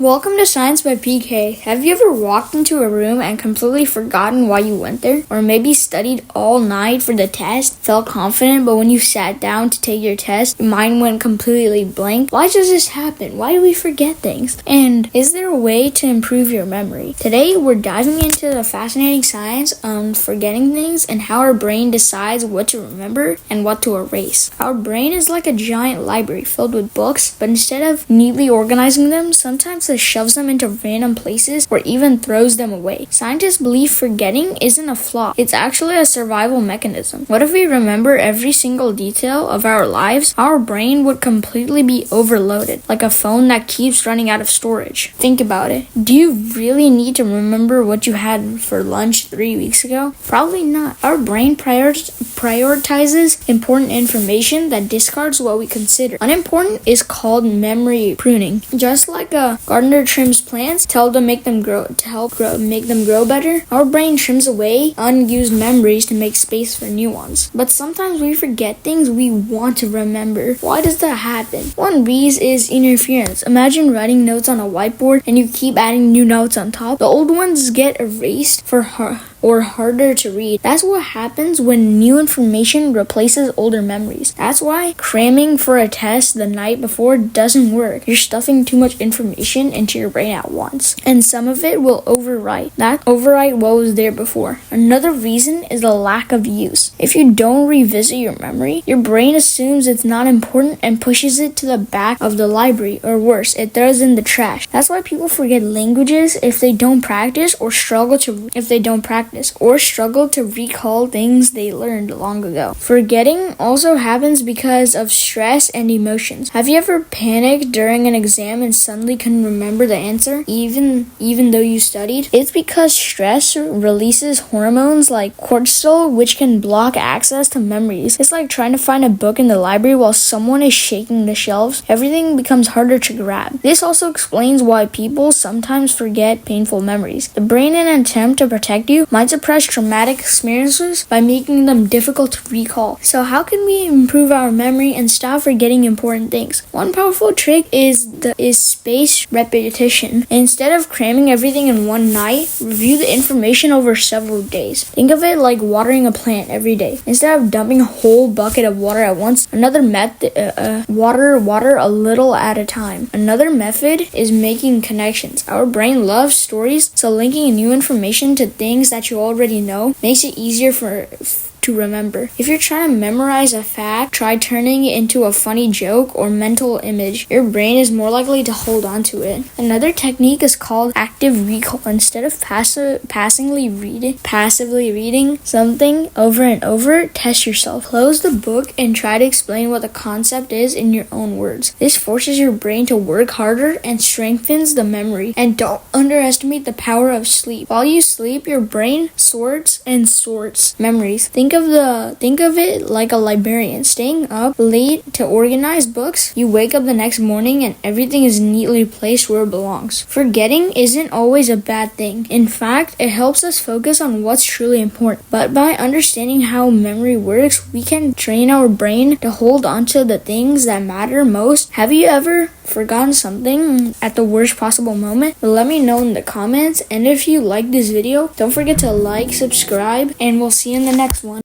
Welcome to Science by PK. Have you ever walked into a room and completely forgotten why you went there? Or maybe studied all night for the test, felt confident, but when you sat down to take your test, your mind went completely blank? Why does this happen? Why do we forget things? And is there a way to improve your memory? Today, we're diving into the fascinating science on forgetting things and how our brain decides what to remember and what to erase. Our brain is like a giant library filled with books, but instead of neatly organizing them, sometimes it shoves them into random places or even throws them away. Scientists believe forgetting isn't a flaw. It's actually a survival mechanism. What if we remember every single detail of our lives? Our brain would completely be overloaded, like a phone that keeps running out of storage. Think about it. Do you really need to remember what you had for lunch 3 weeks ago? Probably not. Our brain prioritizes important information that discards what we consider unimportant is called memory pruning. Just like a gardener trims plants to help make them grow better, our brain trims away unused memories to make space for new ones. But sometimes we forget things we want to remember. Why does that happen? One reason is interference. Imagine writing notes on a whiteboard and you keep adding new notes on top. The old ones get erased or harder to read. That's what happens when new information replaces older memories. That's why cramming for a test the night before doesn't work. You're stuffing too much information into your brain at once, and some of it will overwrite what was there before. Another reason is the lack of use. If you don't revisit your memory, your brain assumes it's not important and pushes it to the back of the library, or worse, it throws it in the trash. That's why people forget languages if they don't practice or struggle to recall things they learned long ago. Forgetting also happens because of stress and emotions. Have you ever panicked during an exam and suddenly couldn't remember the answer, even though you studied? It's because stress releases hormones like cortisol, which can block access to memories. It's like trying to find a book in the library while someone is shaking the shelves. Everything becomes harder to grab. This also explains why people sometimes forget painful memories. The brain, in an attempt to protect you, might suppress traumatic experiences by making them difficult to recall. So how can we improve our memory and stop forgetting important things? One powerful trick is spaced repetition. Instead of cramming everything in one night, review the information over several days. Think of it like watering a plant every day. Instead of dumping a whole bucket of water at once, water a little at a time. Another method is making connections. Our brain loves stories, so linking new information to things that you already know makes it easier to remember. If you're trying to memorize a fact, try turning it into a funny joke or mental image. Your brain is more likely to hold on to it. Another technique is called active recall. Instead of passively reading something over and over, test yourself. Close the book and try to explain what the concept is in your own words. This forces your brain to work harder and strengthens the memory. And don't underestimate the power of sleep. While you sleep, your brain sorts memories. Think of it like a librarian. Staying up late to organize books, you wake up the next morning and everything is neatly placed where it belongs. Forgetting isn't always a bad thing. In fact, it helps us focus on what's truly important. But by understanding how memory works, we can train our brain to hold on to the things that matter most. Have you ever forgotten something at the worst possible moment? Let me know in the comments, and if you like this video, don't forget to like, subscribe, and we'll see you in the next one.